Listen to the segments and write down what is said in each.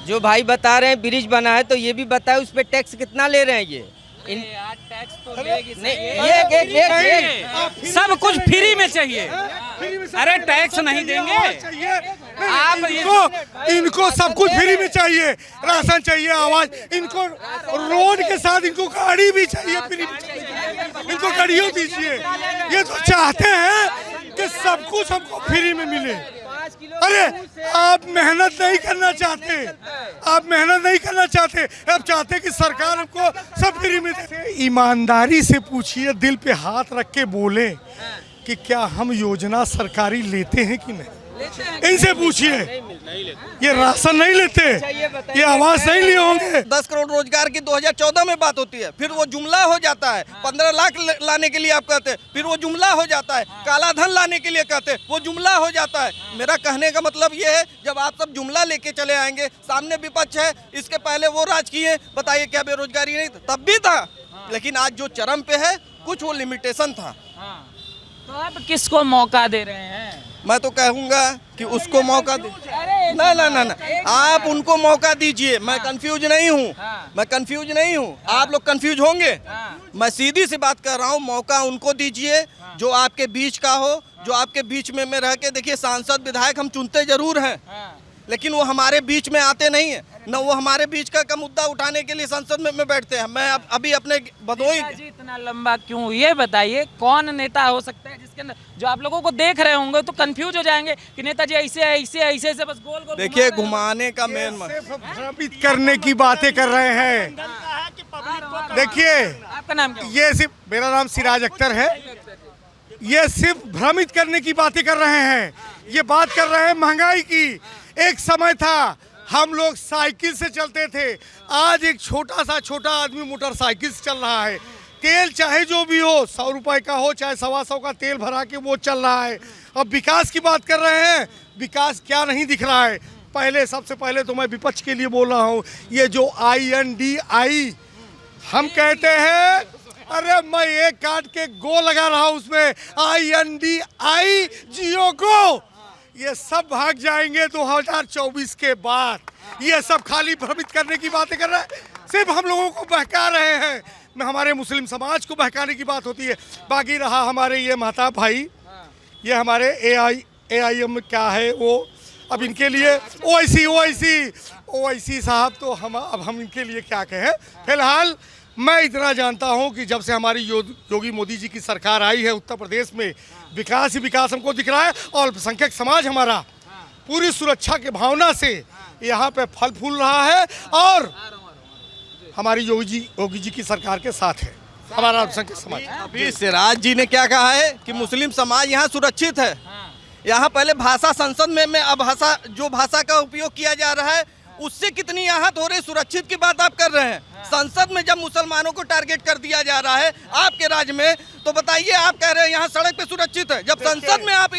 जो भाई बता रहे हैं ब्रिज बना है तो ये भी बताए उस पे टैक्स कितना ले रहे हैं ये टैक्स तो लेगी नहीं एक सब कुछ फ्री में चाहिए। अरे टैक्स नहीं देंगे आप इनको सब कुछ फ्री में चाहिए, राशन चाहिए, आवाज, इनको रोड के साथ इनको गाड़ी भी चाहिए, फ्री में चाहिए, इनको गाड़ियों दीजिए। ये तो चाहते हैं कि सब कुछ हमको फ्री में मिले। अरे आप मेहनत नहीं करना चाहते, आप मेहनत नहीं करना चाहते, अब चाहते कि सरकार हमको सब फ्री में दे। ईमानदारी से पूछिए, दिल पे हाथ रख के बोले कि क्या हम योजना सरकारी लेते हैं कि नहीं, इनसे पूछिए। ये राशन नहीं लेते, ये आवास नहीं लिए होंगे। 10 करोड़ रोजगार की 2014 में बात होती है, फिर वो जुमला हो जाता है। 15 लाख लाने के लिए आप कहते हैं, फिर वो जुमला हो जाता है। काला धन लाने के लिए कहते हैं, वो जुमला हो जाता है। मेरा कहने का मतलब ये है, जब आप सब जुमला लेके चले आएंगे, सामने विपक्ष है, इसके पहले वो राज किए, बताइए क्या बेरोजगारी नहीं तब भी था, लेकिन आज जो चरम पे है कुछ वो लिमिटेशन था। तो आप किसको मौका दे रहे हैं? मैं तो कहूँगा कि उसको मौका दे। ना, आप उनको मौका दीजिए। मैं कंफ्यूज नहीं हूँ, मैं कंफ्यूज नहीं हूँ, आप लोग कंफ्यूज होंगे। मैं सीधी सी बात कर रहा हूँ, मौका उनको दीजिए जो आपके बीच का हो, जो आपके बीच में रह के। देखिए, सांसद विधायक हम चुनते जरूर हैं, लेकिन वो हमारे बीच में आते नहीं है, न वो हमारे बीच का मुद्दा उठाने के लिए संसद में बैठते हैं। मैं अभी अपने भदोई जी इतना लंबा क्यों, ये बताइए कौन नेता हो सकता है जिसके अंदर, जो आप लोगों को देख रहे होंगे तो कंफ्यूज हो जाएंगे कि नेताजी ऐसे ऐसे ऐसे ऐसे बस गोल गोल। देखिए, घुमाने का मेन भ्रमित करने की बातें कर रहे हैं। देखिए, आपका नाम क्या? ये सिर्फ, मेरा नाम सिराज अख्तर है। ये सिर्फ भ्रमित करने की बातें कर रहे हैं। ये बात कर रहे हैं महंगाई की। एक समय था हम लोग साइकिल से चलते थे, आज एक छोटा आदमी मोटरसाइकिल से चल रहा है। तेल चाहे जो भी हो, 100 रुपए का हो चाहे 125 का तेल भरा के वो चल रहा है। अब विकास की बात कर रहे हैं, विकास क्या नहीं दिख रहा है। पहले, सबसे पहले तो मैं विपक्ष के लिए बोल रहा हूँ, ये जो INDI हम कहते हैं, अरे मैं एक काट के गो लगा रहा हूँ उसमें, INDI जियो को, ये सब भाग जाएंगे 2024 के बाद। ये सब खाली भ्रमित करने की बातें कर रहे हैं, सिर्फ हम लोगों को बहका रहे हैं। हमारे मुस्लिम समाज को बहकाने की बात होती है। बाकी रहा हमारे ये महताब भाई, ये हमारे AIM क्या है वो, अब इनके लिए OIC साहब, तो अब हम इनके लिए क्या कहें। फिलहाल मैं इतना जानता हूं कि जब से हमारी योगी मोदी जी की सरकार आई है उत्तर प्रदेश में, विकास ही विकास हमको दिख रहा है। और अल्पसंख्यक समाज हमारा पूरी सुरक्षा की भावना से यहाँ पे फल फूल रहा है और हमारी योगी जी की सरकार के साथ है हमारा अल्पसंख्यक समाज। अभी सिराज जी ने क्या कहा है कि मुस्लिम समाज यहाँ सुरक्षित है। यहाँ पहले भाषा संसद में अब जो भाषा का उपयोग किया जा रहा है उससे कितनी यहाँ थोड़े सुरक्षित की बात आप कर रहे हैं। संसद में जब मुसलमानों को टारगेट कर दिया जा रहा है आपके राज्य में, तो बताइए, आप कह रहे हैं यहाँ सड़क पे सुरक्षित है, जब संसद में आप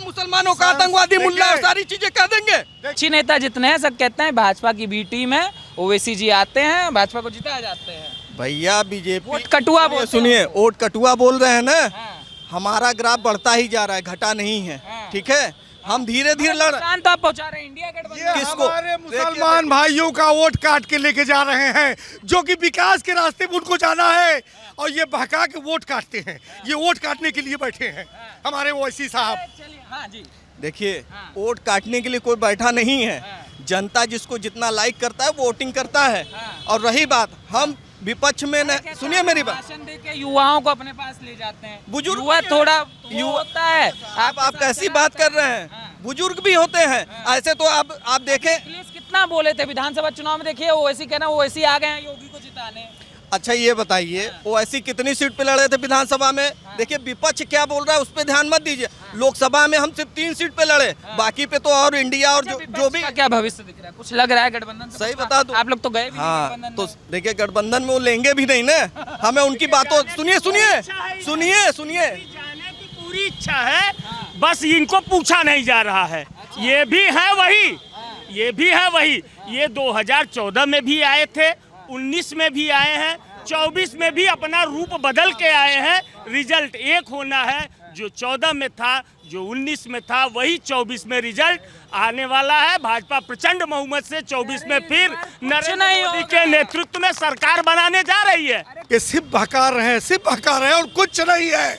मुसलमानों का आतंकवादी, मुल्ला और सारी चीजें कह देंगे। अच्छी नेता जितने हैं सब कहते हैं भाजपा की बी टीम है, ओवैसी जी आते हैं, भाजपा को जिताया जाते हैं। भैया, बीजेपी वोट कटुआ बोल, सुनिए, वोट कटुआ बोल रहे हैं ना। हमारा ग्राफ बढ़ता ही जा रहा है, घटा नहीं है, ठीक है। हम धीरे धीरे लड़, तो आप पहुंचा रहे हैं इंडिया गठबंधन किसको? हमारे मुसलमान भाइयों का वोट काट के लेके जा रहे हैं, जो कि विकास के रास्ते पे उनको जाना है, और ये बहका के वोट काटते हैं। ये वोट काटने के लिए बैठे हैं हमारे OIC साहब। हाँ जी, देखिए, वोट काटने के लिए कोई बैठा नहीं है। जनता जिसको जितना लाइक करता है वोटिंग करता है। और रही बात, हम विपक्ष में न, सुनिए मेरी बात, भाषण देके युवाओं को अपने पास ले जाते हैं। बुजुर्ग युवा थोड़ा युवा होता है। आप कैसी बात कर रहे हैं? बुजुर्ग भी होते हैं ऐसे। तो आप देखें, पुलिस कितना बोले थे विधानसभा चुनाव में, देखिए ओवैसी कहना ओवैसी आ गए हैं योगी को जिताने। अच्छा ये बताइए, OIC कितनी सीट पे लड़े थे विधानसभा में? देखिए, विपक्ष क्या बोल रहा है उस पर ध्यान मत दीजिए। लोकसभा में हम सिर्फ 3 सीट पे लड़े, बाकी पे तो और इंडिया और जो भी। क्या भविष्य दिख रहा है, कुछ लग रहा है गठबंधन से? सही बता दो, आप लोग तो गए भी हाँ, नहीं गठबंधन तो में। देखिए, गठबंधन में वो लेंगे भी नहीं ना। हमें उनकी बातों, सुनिए पूरी इच्छा है, बस इनको पूछा नहीं जा रहा है। ये भी है वही, ये 2014 में भी आए थे, 19 में भी आए हैं, 24 में भी अपना रूप बदल के आए हैं। रिजल्ट एक होना है, जो 14 में था, जो 19 में था, वही 24 में रिजल्ट आने वाला है। भाजपा प्रचंड बहुमत से 24 में फिर नरेंद्र मोदी के नेतृत्व में सरकार बनाने जा रही है। ये सिर्फ बहका रहे हैं, सिर्फ बहका रहे हैं और कुछ नहीं है।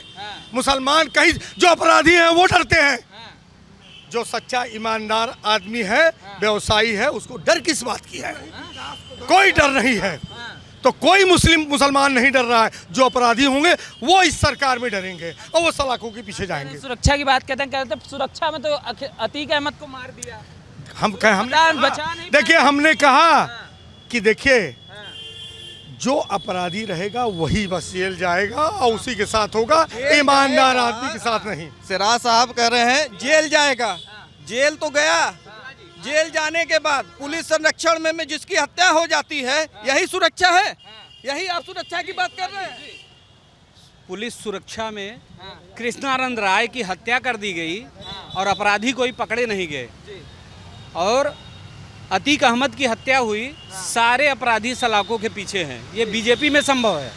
मुसलमान कहीं जो अपराधी हैं वो डरते हैं, जो सच्चा ईमानदार आदमी है, व्यवसायी है, उसको डर किस बात की है? कोई डर नहीं है। तो कोई मुसलमान नहीं डर रहा है। जो अपराधी होंगे वो इस सरकार में डरेंगे और वो सलाखों के पीछे जाएंगे। सुरक्षा की बात कहते हैं सुरक्षा में तो अतीक अहमद को मार दिया। देखिए हमने कहा कि देखिए जो अपराधी रहेगा वही बस जेल जाएगा और उसी के साथ होगा, ईमानदार आदमी के साथ नहीं। सिराज साहब कह रहे हैं जेल जाएगा, जेल तो गया। जेल जाने के बाद पुलिस संरक्षण में जिसकी हत्या हो जाती है, यही सुरक्षा है? यही आप सुरक्षा की बात कर रहे हैं? पुलिस सुरक्षा में कृष्णानंद राय की हत्या कर दी गई और अपराधी कोई पकड़े नहीं गए, और अतीक अहमद की हत्या हुई, सारे अपराधी सलाखों के पीछे हैं। ये बीजेपी में संभव है।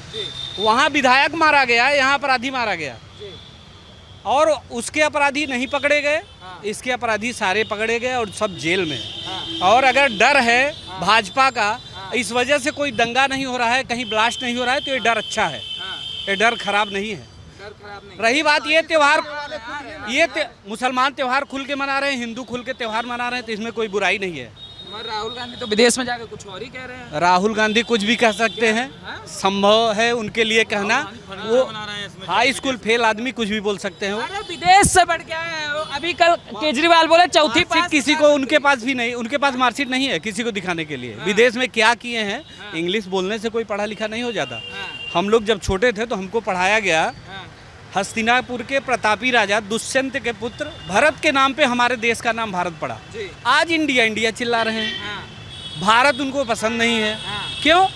वहाँ विधायक मारा गया, यहाँ अपराधी मारा गया और उसके अपराधी नहीं पकड़े गए, इसके अपराधी सारे पकड़े गए और सब जेल में। और अगर डर है भाजपा का, इस वजह से कोई दंगा नहीं हो रहा है, कहीं ब्लास्ट नहीं हो रहा है, तो ये डर अच्छा है, ये डर खराब नहीं है। रही बात ये त्योहार, मुसलमान त्योहार खुल के मना रहे हैं, हिंदू खुल के त्योहार मना रहे हैं, तो इसमें कोई बुराई नहीं है। राहुल गांधी तो विदेश में जाकर कुछ और ही कह रहे हैं। राहुल गांधी कुछ भी कह सकते हैं, संभव है उनके लिए कहना। वो हाई स्कूल फेल आदमी कुछ भी बोल सकते हैं। अरे विदेश से बढ़ गया है। अभी कल केजरीवाल बोले चौथी पास, किसी को उनके पास भी नहीं, उनके पास मार्कशीट नहीं है किसी को दिखाने के लिए। विदेश में क्या किए हैं, इंग्लिश बोलने से कोई पढ़ा लिखा नहीं हो जाता। हम लोग जब छोटे थे तो हमको पढ़ाया गया, हस्तिनापुर के प्रतापी राजा दुष्यंत के पुत्र भरत के नाम पे हमारे देश का नाम भारत पड़ा। आज इंडिया इंडिया चिल्ला रहे हैं, भारत उनको पसंद नहीं है। क्यों?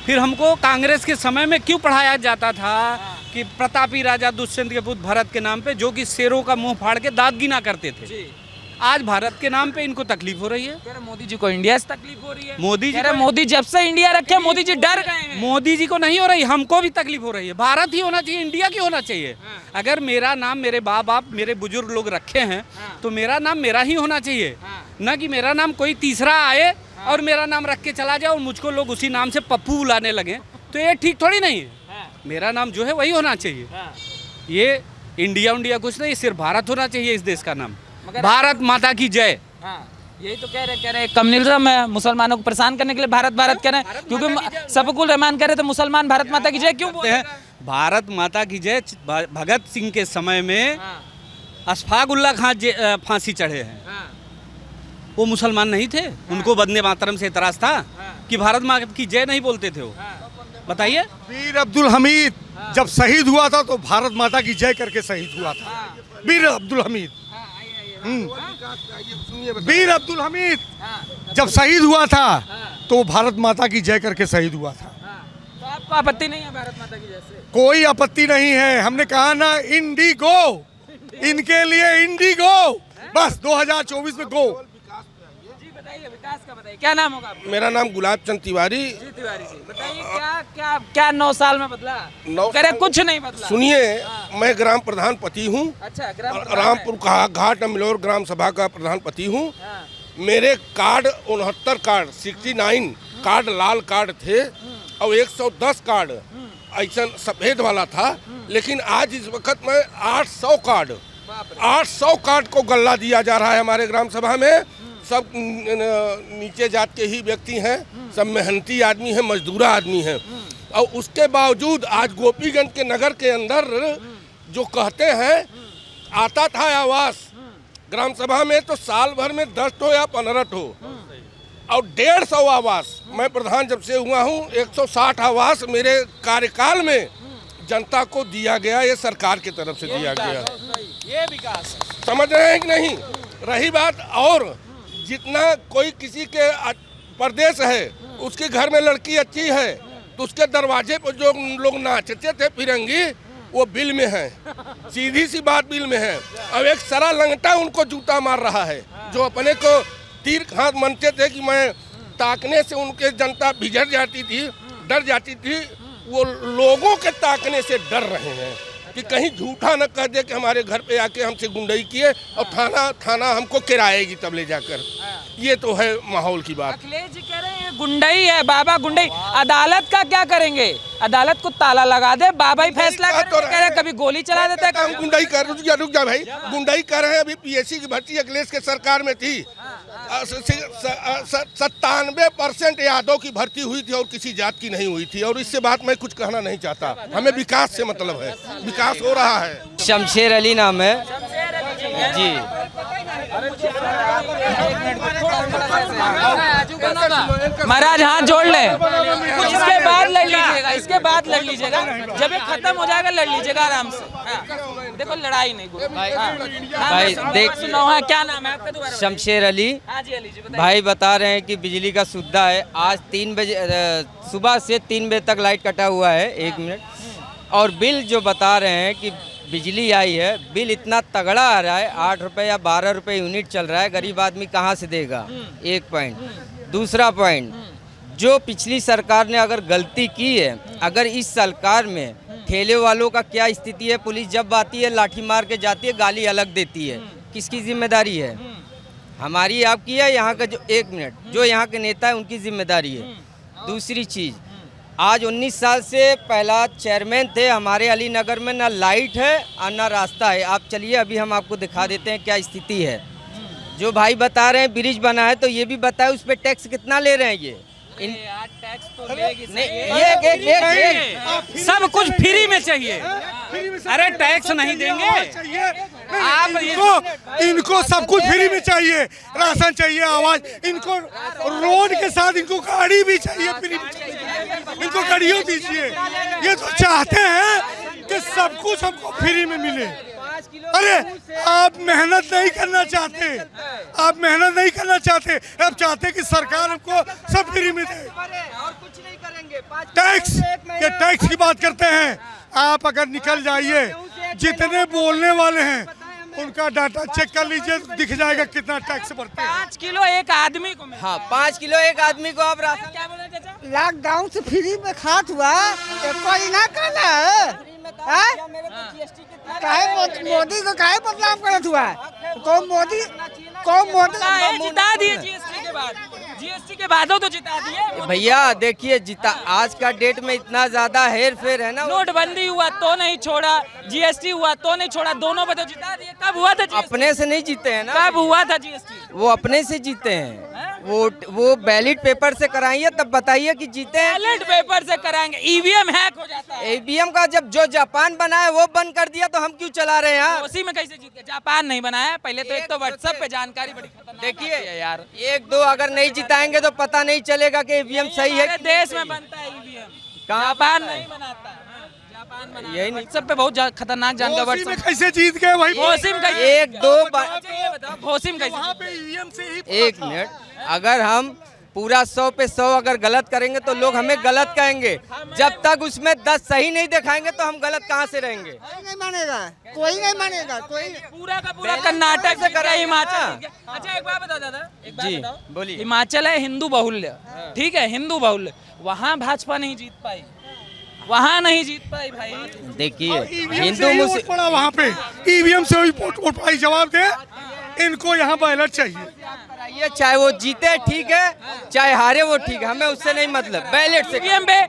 फिर हमको कांग्रेस के समय में क्यों पढ़ाया जाता था कि प्रतापी राजा दुष्यंत के पुत्र भरत के नाम पे, जो कि शेरों का मुंह फाड़ के दांत गिना करते थे। आज भारत के नाम पे इनको तकलीफ हो रही है। मोदी जी को इंडिया से तकलीफ हो रही है। मोदी जब से इंडिया रखे मोदी जी डर गए हैं। मोदी जी को नहीं हो रही, हमको भी तकलीफ हो रही है। भारत ही होना चाहिए, इंडिया की होना चाहिए। अगर मेरा नाम मेरे बाप मेरे बुजुर्ग लोग रखे हैं तो मेरा नाम मेरा ही होना चाहिए, न कि मेरा नाम कोई तीसरा आए और मेरा नाम रख के चला जाए और मुझको लोग उसी नाम से पप्पू बुलाने लगे, तो ये ठीक थोड़ी नहीं है। मेरा नाम जो है वही होना चाहिए। ये इंडिया कुछ नहीं, सिर्फ भारत होना चाहिए इस देश का नाम। भारत माता की जय। यही तो कह रहे कम्युनिज्म है, मुसलमानों को परेशान करने के लिए भारत कह रहे हैं, क्योंकि सबकुल रहमान करे तो मुसलमान भारत माता की जय क्यों बोलते हैं? भारत माता की जय भगत सिंह के समय में अशफाक उल्लाह खान फांसी चढ़े हैं, वो मुसलमान नहीं थे, उनको वंदे मातरम से एतराज था कि भारत माता की जय नहीं बोलते थे वो। बताइए, वीर अब्दुल हमीद जब शहीद हुआ था तो भारत माता की जय करके शहीद हुआ था। वीर अब्दुल हमीद, वीर अब्दुल हमीद जब शहीद हुआ था तो भारत माता की जय करके शहीद हुआ था। तो आपको आपत्ति नहीं है भारत माता की जय से? कोई आपत्ति नहीं है। हमने कहा ना इंडिगो, इनके लिए इंडिगो, बस 2024 में गो। जी बताइए, विकास का बताइए, क्या नाम होगा आपका? मेरा नाम गुलाब चंद तिवारी। जी तिवारी जी, बताइए क्या 9 साल में बदला? कुछ नहीं बदला। सुनिए, मैं ग्राम प्रधान पति हूँ। अच्छा, रामपुर घाट अमलोर ग्राम सभा का प्रधान पति हूँ। मेरे कार्ड 69 कार्ड 69 कार्ड लाल कार्ड थे और 110 कार्ड ऐसा सफेद वाला था, लेकिन आज इस वक्त में 800 कार्ड को गल्ला दिया जा रहा है हमारे ग्राम सभा में। सब नीचे जात के ही व्यक्ति हैं, सब मेहनती आदमी हैं, मजदूरा आदमी हैं, और उसके बावजूद आज गोपीगंज के नगर के अंदर जो कहते हैं आता था आवास ग्राम सभा में, तो साल भर में 10 ठो या 15 ठो और 150 आवास, मैं प्रधान जब से हुआ हूँ 160 आवास मेरे कार्यकाल में जनता को दिया गया, ये सरकार की तरफ से दिया गया। ये विकास समझ रहे हैं कि नहीं? रही बात, और जितना कोई किसी के प्रदेश है, उसके घर में लड़की अच्छी है तो उसके दरवाजे पर जो लोग नाचते थे फिरंगी, वो बिल में है, सीधी सी बात बिल में है। अब एक सरा लंगटा उनको जूता मार रहा है, जो अपने को तीर हाथ मानते थे कि मैं ताकने से उनके जनता बिगड़ जाती थी, डर जाती थी, वो लोगों के ताकने से डर रहे हैं। कि कहीं झूठा न कह दे कि हमारे घर पे आके हमसे गुंडई किए और थाना हमको किराएगी तब ले जाकर। ये तो है माहौल की बात। अखिलेश जी कह रहे हैं गुंडई है, बाबा गुंडई। अदालत का क्या करेंगे? अदालत को ताला लगा दे, बाबा ही फैसला करे। कभी गोली चला देता है, हम गुंडई कर, रुक जा भाई, गुंडई कर रहे हैं। अभी पीएससी की भर्ती अखिलेश के सरकार में थी, 97% यादव की भर्ती हुई थी और किसी जात की नहीं हुई थी। और इससे बात मैं कुछ कहना नहीं चाहता, हमें विकास से मतलब है, विकास हो रहा है। शमशेर अली नाम है जी। महाराज हाथ जोड़ ले, इसके बाद लड़ लीजिएगा, इसके बाद लड़ लीजिएगा, जब ये खत्म हो जाएगा लड़ लीजिएगा आराम से। हाँ। देखो लड़ाई नहीं भाई देख सुनो। हाँ, क्या नाम है आपका दोबारा? शमशेर अली। हाँ जी अली जी बताइए। भाई बता रहे हैं कि बिजली का सुविधा है। आज 3 बजे सुबह से 3 बजे तक लाइट कटा हुआ है। 1 मिनट। और बिल जो बता रहे हैं कि बिजली आई है, बिल इतना तगड़ा आ रहा है, 8 रुपये या 12 रुपये यूनिट चल रहा है। गरीब आदमी कहाँ से देगा? एक पॉइंट। दूसरा पॉइंट, जो पिछली सरकार ने अगर गलती की है, अगर इस सरकार में ठेले वालों का क्या स्थिति है, पुलिस जब आती है लाठी मार के जाती है, गाली अलग देती है, किसकी जिम्मेदारी है? हमारी आपकी है? यहाँ का जो 1 मिनट, जो यहाँ के नेता है उनकी जिम्मेदारी है। दूसरी चीज़, आज 19 साल से पहला चेयरमैन थे हमारे अली नगर में, ना लाइट है और ना रास्ता है। आप चलिए अभी हम आपको दिखा देते हैं क्या स्थिति है। जो भाई बता रहे हैं ब्रिज बना है, तो ये भी बताए उस पर टैक्स कितना ले रहे हैं ये? टैक्स तो लेगी नहीं, एक सब कुछ फ्री में चाहिए। अरे टैक्स नहीं देंगे आप? इनको सब कुछ फ्री में चाहिए, राशन चाहिए, आवाज, इनको रोड के साथ इनको गाड़ी भी चाहिए, फ्री में चाहिए, इनको गाड़ियों दीजिए। ये तो चाहते हैं कि सब कुछ हमको फ्री में मिले। अरे आप मेहनत नहीं करना चाहते, आप मेहनत नहीं करना चाहते, अब चाहते कि सरकार हमको सब फ्री में दे। और कुछ नहीं करेंगे। टैक्स, ये टैक्स की बात करते हैं। आप अगर निकल जाइए, जितने बोलने वाले हैं उनका डाटा चेक कर लीजिए, दिख जाएगा कितना टैक्स भरते हैं। 5 किलो एक आदमी को मिला। हाँ, 5 किलो एक आदमी को आप राशन। क्या बोले चाचा? लॉकडाउन से फ्री में खात हुआ तो कोई ना करना है। काहे मोदी को काहे बदनाम करत हुआ है? कौन मोदी जिता दिए जीएसटी के बाद, जीएसटी के बाद तो जिता दिए भैया। देखिए जिता, आज का डेट में इतना ज्यादा हेर फेर है ना। नोटबंदी हुआ तो नहीं छोड़ा, जीएसटी हुआ तो नहीं छोड़ा, दोनों पे तो जिता दिए। कब हुआ था GST? अपने से नहीं जीते हैं ना। कब हुआ था जीएसटी? वो अपने से जीते हैं। वो बैलेट पेपर से कराइए तब बताइए कि जीते हैं। बैलेट पेपर से कराएंगे, ईवीएम हैक हो जाता है। ईवीएम का जब जो जापान बनाया वो बंद कर दिया तो हम क्यों चला रहे हैं? उसी में कैसे जीत गए? जापान नहीं बनाया पहले तो। एक तो व्हाट्सएप पे जानकारी बड़ी खतरनाक देखिए आती है यार। 1-2 अगर नहीं जिताएंगे तो पता नहीं चलेगा कि ईवीएम सही है। हमारे देश में बनता है ईवीएम, जापान नहीं बनाता। जापान बनाता है। व्हाट्सएप पे बहुत खतरनाक जानकारी। में कैसे जीत गए भाई? भोसिम कैसे? 1-2 भोसिम कैसे? वहाँ पे ईवीएम से ही। 1 मिनट, अगर हम पूरा 100 पे 100 अगर गलत करेंगे तो लोग हमें गलत कहेंगे। जब तक उसमें 10 सही नहीं दिखाएंगे तो हम गलत कहाँ से रहेंगे? नहीं मानेगा, कोई नहीं मानेगा, कोई। पूरा का पूरा कर्नाटक से करा, हिमाचल। अच्छा एक बात बताओ दादा, एक बात जी, बताओ। बोलिए। हिमाचल है हिंदू बहुल्य, ठीक है, हिंदू बहुल्य। वहाँ भाजपा नहीं जीत पाई, वहाँ नहीं जीत पाई भाई। देखिए हिंदू मुस्लिम पड़ा वहाँ पे, ईवीएम से ही वोट पाई। जवाब दे, इनको यहाँ बैलेट चाहिए। कराइए, चाहे वो जीते ठीक है, चाहे हारे वो ठीक है, हमें उससे नहीं मतलब। बैलेट से ईवीएम पे,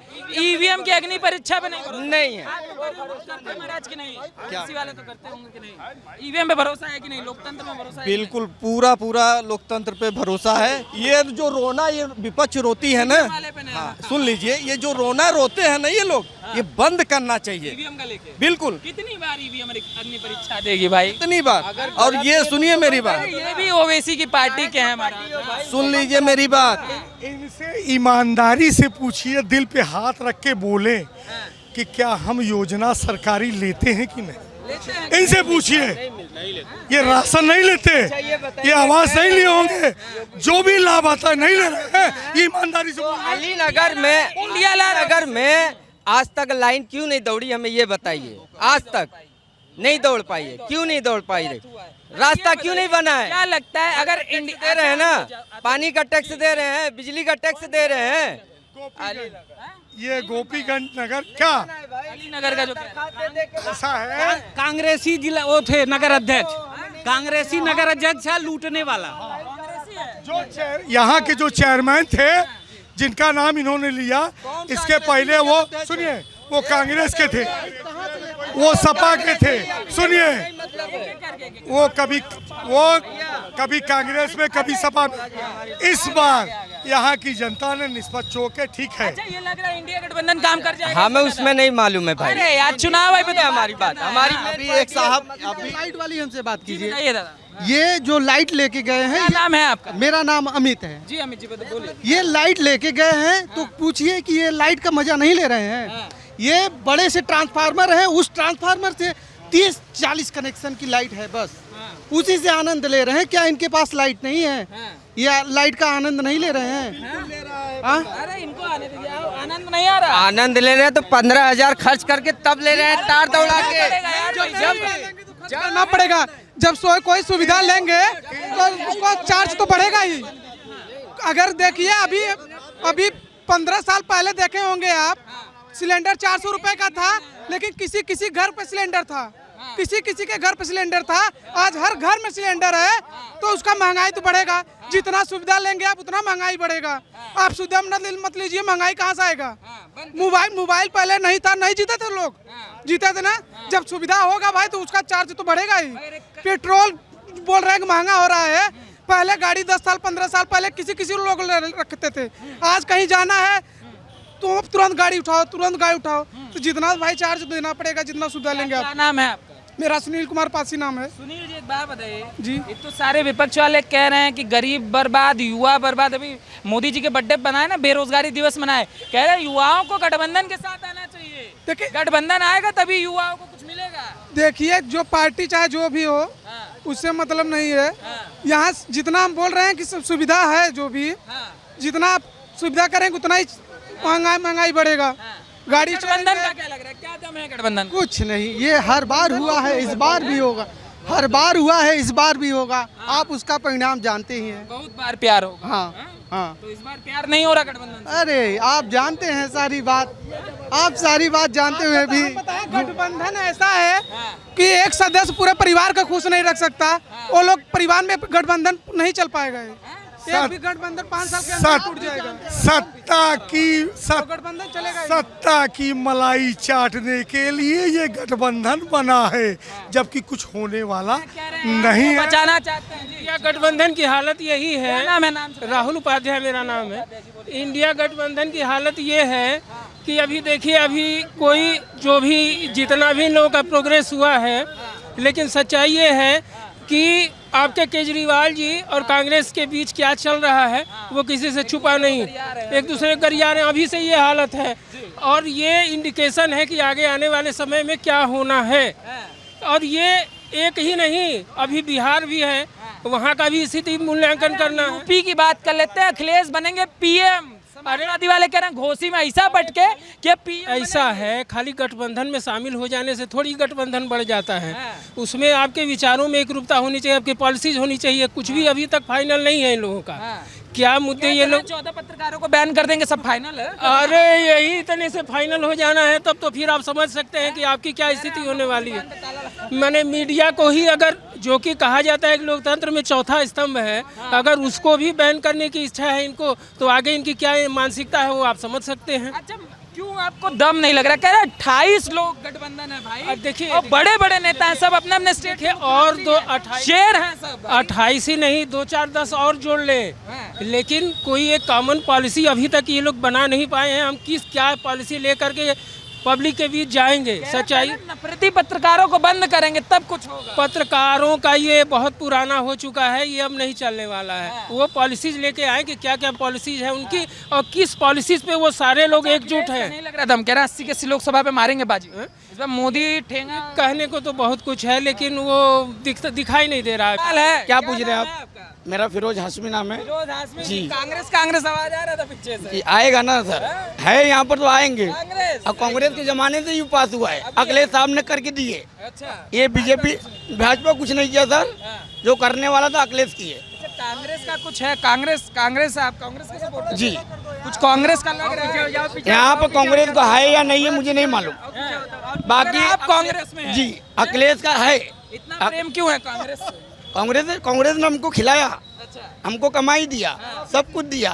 ईवीएम की अग्नि परीक्षा पे नहीं है। करते हैं महाराज की नहीं? किसी वाले तो करते होंगे कि नहीं? ईवीएम पे भरोसा है कि नहीं? लोकतंत्र में भरोसा है? बिल्कुल पूरा लोकतंत्र पे भरोसा है। ये जो रोना ये विपक्ष रोती है ना, हाँ, सुन लीजिए, ये जो रोना रोते हैं ना ये लोग, ये बंद करना चाहिए ईवीएम का लेके। बिल्कुल। कितनी बार ईवीएम अग्नि परीक्षा देगी भाई? इतनी बार। और ये सुनिए मेरी बात, ये भी ओवैसी की पार्टी के हैं हमारा। सुन लीजिए मेरी बात। इनसे ईमानदारी से पूछिए, दिल पे हाथ रख के बोले कि क्या हम योजना सरकारी लेते हैं कि नहीं। इनसे पूछिए, ये राशन नहीं लेते, ये आवास नहीं लिए होंगे, जो भी लाभ आता है नहीं ले रहे हैं। ईमानदारी से अली नगर में आज तक लाइन क्यों नहीं दौड़ी, हमें ये बताइए। आज तक नहीं दौड़ पाई है, क्यों नहीं दौड़ पाई है? रास्ता क्यों नहीं बना है? क्या लगता है अगर दे रहे हैं ना, पानी का टैक्स दे रहे हैं, बिजली का टैक्स दे रहे हैं, ये गोपीगंज नगर क्या अली नगर का जो कह रहे हैं। ऐसा है? कांग्रेसी जिला वो थे नगर अध्यक्ष, कांग्रेसी नगर अध्यक्ष है लूटने वाला। जो यहाँ के जो चेयरमैन थे जिनका नाम इन्होंने लिया, इसके पहले वो सुनिए वो कांग्रेस के थे, वो सपा के थे, सुनिए वो कभी कांग्रेस में कभी सपा में। इस बार यहाँ की जनता ने निस्बत चौके ठीक है। अच्छा, ये लग रहा है इंडिया गठबंधन काम कर जाएगा। हमें उसमें नहीं मालूम है भाई। अरे यार चुनाव है तो हमारी बात हमारी अभी एक साहब अभी लाइट वाली हमसे बात कीजिए। बताइए दादा, ये जो लाइट लेके गए हैं, क्या नाम है आपका? मेरा नाम अमित है जी अमित जी बोलिए। ये लाइट लेके गए हैं तो पूछिए कि ये लाइट का मजा नहीं ले रहे हैं। ये बड़े से ट्रांसफार्मर है, उस ट्रांसफार्मर से 30-40 कनेक्शन की लाइट है, बस उसी से आनंद ले रहे हैं। क्या इनके पास लाइट नहीं है? या लाइट का आनंद नहीं ले रहे हैं? अरे इनको आने दीजिए, आनंद नहीं आ रहा। आनंद ले रहे हैं तो 15,000 खर्च करके तब ले रहे हैं, तार दौड़ा के। करना पड़ेगा। जब कोई सुविधा लेंगे तो उसको चार्ज तो बढ़ेगा ही। अगर देखिए अभी 15 साल पहले देखे होंगे आप, सिलेंडर 400 रुपए का था, लेकिन किसी घर पे सिलेंडर था, किसी के घर पे सिलेंडर था। आज हर घर में सिलेंडर है, तो उसका महंगाई तो बढ़ेगा। जितना सुविधा लेंगे आप उतना महंगाई बढ़ेगा। आप सुविधा मत लीजिए, महंगाई कहाँ से आएगा? मोबाइल पहले नहीं था, नहीं जीते थे लोग, जीते थे ना। जब सुविधा होगा भाई तो उसका चार्ज तो बढ़ेगा ही। पेट्रोल बोल रहे हैं कि महंगा हो रहा है। पहले गाड़ी 10 साल 15 साल पहले किसी लोग रखते थे। आज कहीं जाना है तो तुरंत गाड़ी उठाओ। तो जितना भाई चार्ज देना पड़ेगा, जितना सुविधा लेंगे क्या आप। नाम है आपका? मेरा सुनील कुमार पासी नाम है। सुनील जी एक बात बताइए जी। एक तो सारे विपक्ष वाले कह रहे हैं कि गरीब बर्बाद, युवा बर्बाद। अभी मोदी जी के बर्थडे बनाए ना, बेरोजगारी दिवस मनाए, कह रहे हैं युवाओं को गठबंधन के साथ आना चाहिए। देखिए गठबंधन आएगा तभी युवाओं को कुछ मिलेगा। देखिए जो पार्टी चाहे जो भी हो, उससे मतलब नहीं है। यहाँ जितना हम बोल रहे हैं कि सुविधा है, जो भी जितना आप सुविधा करेंगे उतना ही महंगाई बढ़ेगा। गाड़ी गठबंधन का क्या लग रहा है, क्या दम है गठबंधन? कुछ नहीं, ये हर बार हुआ है, इस बार भी होगा। हर बार हुआ है, इस बार भी होगा। आप उसका परिणाम जानते ही हैं। बहुत बार प्यार होगा। हाँ। तो इस बार प्यार नहीं हो रहा गठबंधन से? अरे आप जानते हैं सारी बात, आप सारी बात जानते हुए भी। गठबंधन ऐसा है कि एक सदस्य पूरे परिवार का खुश नहीं रख सकता। वो लोग परिवार में गठबंधन नहीं चल पाएगा। एक भी गठबंधन 5 साल के अंदर टूट जाएगा। गठबंधन चलेगा। सत्ता की मलाई चाटने के लिए ये गठबंधन बना है, जबकि कुछ होने वाला नहीं है। बचाना चाहते हैं जी। इंडिया गठबंधन की हालत यही है। नाम है? नाम से राहुल उपाध्याय मेरा नाम है। इंडिया गठबंधन की हालत ये है कि अभी देखिए, अभी कोई जो भी जितना भी लोगों का प्रोग्रेस हुआ है, लेकिन सच्चाई ये है कि आपके केजरीवाल जी और कांग्रेस के बीच क्या चल रहा है वो किसी से छुपा नहीं। एक दूसरे को गरिया रहे हैं, अभी से ये हालत है। और ये इंडिकेशन है कि आगे आने वाले समय में क्या होना है। और ये एक ही नहीं, अभी बिहार भी है, वहाँ का भी स्थिति मूल्यांकन करना है। यूपी की बात कर लेते हैं, अखिलेश बनेंगे पीएम। समाजवादी वाले कह रहे हैं घोसी में ऐसा बटके कि पीएम ऐसा है, खाली गठबंधन में शामिल हो जाने से थोड़ी गठबंधन बढ़ जाता है। उसमें आपके विचारों में एक रूपता होनी चाहिए, आपकी पॉलिसीज होनी चाहिए। कुछ भी अभी तक फाइनल नहीं है इन लोगों का। क्या मुद्दे ये लोग 14 पत्रकारों को बैन कर देंगे, सब फाइनल है। अरे यही इतने से फाइनल हो जाना है, तब तो फिर आप समझ सकते हैं कि आपकी क्या स्थिति होने वाली है। मैंने मीडिया को ही, अगर जो कि कहा जाता है कि लोकतंत्र में चौथा स्तंभ है, अगर उसको भी बैन करने की इच्छा है इनको, तो आगे इनकी क्या मानसिकता है वो आप समझ सकते हैं। अच्छा, क्यों आपको दम नहीं लग रहा? कह रहे 28 लोग गठबंधन है भाई। अब देखिए, और बड़े बड़े नेता हैं, सब अपने अपने स्टेट के और 28 शेर हैं सब। 28 ही नहीं, 2 4 10 और जोड़ ले, लेकिन कोई एक कॉमन पॉलिसी अभी तक ये लोग बना नहीं पाए हैं। हम क्या पॉलिसी लेकर के पब्लिक के बीच जाएंगे? सच्चाई, नफरती पत्रकारों को बंद करेंगे तब कुछ होगा। पत्रकारों का ये बहुत पुराना हो चुका है, ये अब नहीं चलने वाला है। वो पॉलिसीज लेके आए कि क्या क्या पॉलिसीज है उनकी, और किस पॉलिसीज पे वो सारे लोग एकजुट हैं। नहीं लग रहा दम? कह रहा 80 के लोकसभा पे मारेंगे बाजी। इस बार मोदी ठेंगा कहने को तो बहुत कुछ है, लेकिन वो दिखाई नहीं दे रहा है। क्या पूछ रहे हैं आप? मेरा फिरोज हाशमी नाम है जी। कांग्रेस आवाज आ रहा था पीछे से। आएगा ना सर, है यहाँ पर तो आएंगे। कांग्रेस अब कांग्रेस के जमाने से ही पास हुआ है, अखिलेश साहब ने करके दिए। अच्छा, ये बीजेपी भाजपा कुछ नहीं किया सर, जो करने वाला था अखिलेश की है। कांग्रेस का कुछ है? कांग्रेस आप कांग्रेस के सपोर्टर जी। कुछ कांग्रेस का लग रहा है। यहाँ पर कांग्रेस का है या नहीं है मुझे नहीं मालूम, बाकी आप कांग्रेस में हैं। जी अखिलेश का है। इतना प्रेम क्यों है कांग्रेस से? कांग्रेस ने हमको खिलाया, अच्छा, हमको कमाई दिया, सब कुछ दिया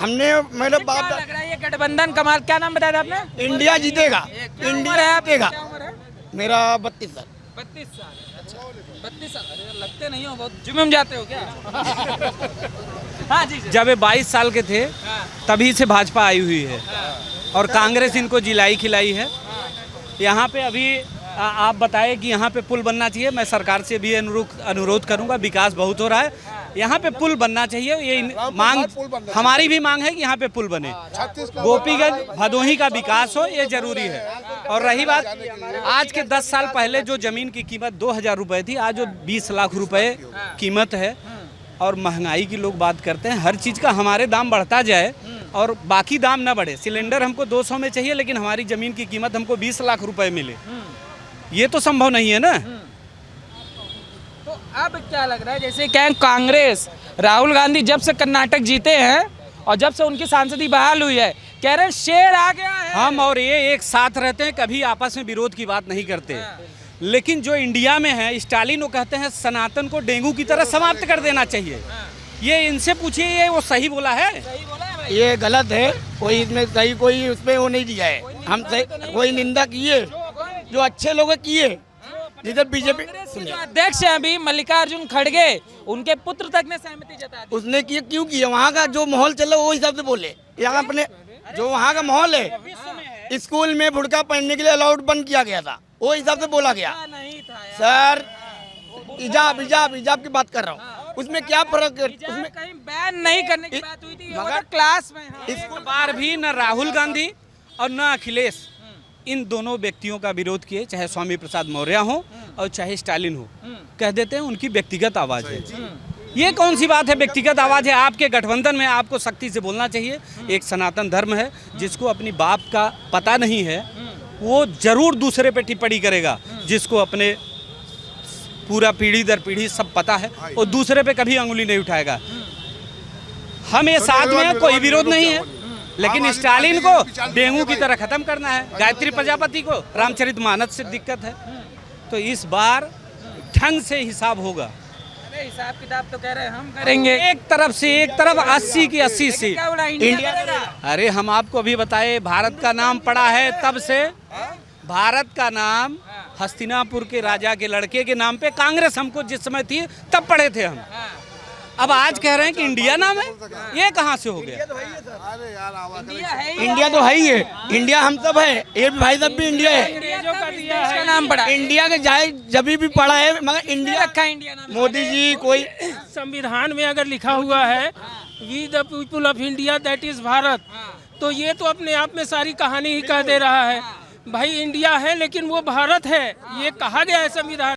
हमने। मेरे क्या बाप लग रहा है ये गठबंधन कमाल? क्या नाम बताया था आपने? इंडिया जीतेगा, इंडिया जीतेगा। क्या उम्र है? मेरा 32 साल। 32 साल। अच्छा 32 साल। अरे लगते नहीं हो, बहुत जिम में जाते हो क्या? हाँ जी, जब ये 22 साल के थे तभी से भाजपा आई हुई है और कांग्रेस इनको जिलाई खिलाई है। यहाँ पे अभी आप बताएं कि यहाँ पे पुल बनना चाहिए। मैं सरकार से भी अनुरोध करूँगा, विकास बहुत हो रहा है, यहाँ पे पुल बनना चाहिए। ये मांग, हमारी भी मांग है कि यहाँ पे पुल बने। गोपीगंज भदोही का विकास हो, ये जरूरी है। और रही बात, आज के 10 साल पहले जो ज़मीन की कीमत 2000 रुपये थी, आज जो 20 लाख रुपए कीमत है। और महंगाई की लोग बात करते हैं, हर चीज़ का हमारे दाम बढ़ता जाए और बाकी दाम ना बढ़े। सिलेंडर हमको 200 में चाहिए, लेकिन हमारी ज़मीन की कीमत हमको 20 लाख रुपए मिले, ये तो संभव नहीं है ना। तो अब क्या लग रहा है, जैसे क्या कांग्रेस, राहुल गांधी जब से कर्नाटक जीते हैं और जब से उनकी सांसदी बहाल हुई है, कह रहे हैं शेर आ गया है। हम और ये एक साथ रहते हैं, कभी आपस में विरोध की बात नहीं करते। लेकिन जो इंडिया में है, स्टालिन वो कहते हैं सनातन को डेंगू की तरह समाप्त कर देना चाहिए। ये इनसे पूछिए, ये वो सही बोला है? सही बोला है भाई? ये गलत है, कोई इसमें सही, कोई उसमें वो नहीं दिया है। हम सही, कोई निंदा किए जो अच्छे लोग किए, जिधर बीजेपी जो अध्यक्ष हैं अभी मल्लिकार्जुन खड़गे, उनके पुत्र तक ने सहमति जता दी। उसने किए, क्यों किया? वहाँ का जो माहौल चला वो हिसाब से बोले। यहाँ अपने जो वहाँ का माहौल है, स्कूल में बुर्का पहनने के लिए अलाउड बंद किया गया था, वो हिसाब से बोला गया। नहीं था यार। सर इजाब की बात कर रहा हूँ, उसमें क्या फर्क है? उसमें कहीं बैन नहीं करने की बात हुई थी, मगर क्लास में इस बार भी न राहुल गांधी और न अखिलेश इन दोनों व्यक्तियों का विरोध किए, चाहे स्वामी प्रसाद मौर्य हो और चाहे स्टालिन हो। कह देते हैं उनकी व्यक्तिगत आवाज़ है। ये कौन सी बात है, व्यक्तिगत आवाज़ है? आपके गठबंधन में आपको सख्ती से बोलना चाहिए। एक सनातन धर्म है, जिसको अपनी बाप का पता नहीं है वो जरूर दूसरे पे टिप्पणी करेगा। जिसको अपने पूरा पीढ़ी दर पीढ़ी सब पता है, वो दूसरे पे कभी अंगुली नहीं उठाएगा। हम ये साथ में, कोई विरोध नहीं है, लेकिन स्टालिन को डेंगू की तरह खत्म करना है, गायत्री प्रजापति को रामचरितमानस से दिक्कत है। तो इस बार ढंग से हिसाब होगा। हिसाब किताब तो कह रहे हैं हम करेंगे। एक तरफ 80 की 80 सीट इंडिया। अरे हम आपको अभी बताए, भारत का नाम पड़ा है तब से। भारत का नाम हस्तिनापुर के राजा के लड़के के नाम पे कांग्रेस हमको जिस समय थी तब पढ़े थे हम। अब आज कह रहे हैं कि इंडिया नाम है, ये कहाँ से हो गया? इंडिया तो है ही है, इंडिया हम सब है, ये भी भाई सब भी इंडिया है। इसका नाम पड़ा इंडिया के जाए जब भी पड़ा है, मगर इंडिया रखा है इंडिया नाम। मोदी जी कोई संविधान में अगर लिखा हुआ है we the people of India that is Bharat, तो ये तो अपने आप में सारी कहानी ही कह दे रहा है। भाई इंडिया है लेकिन वो भारत है, ये कहा गया है संविधान।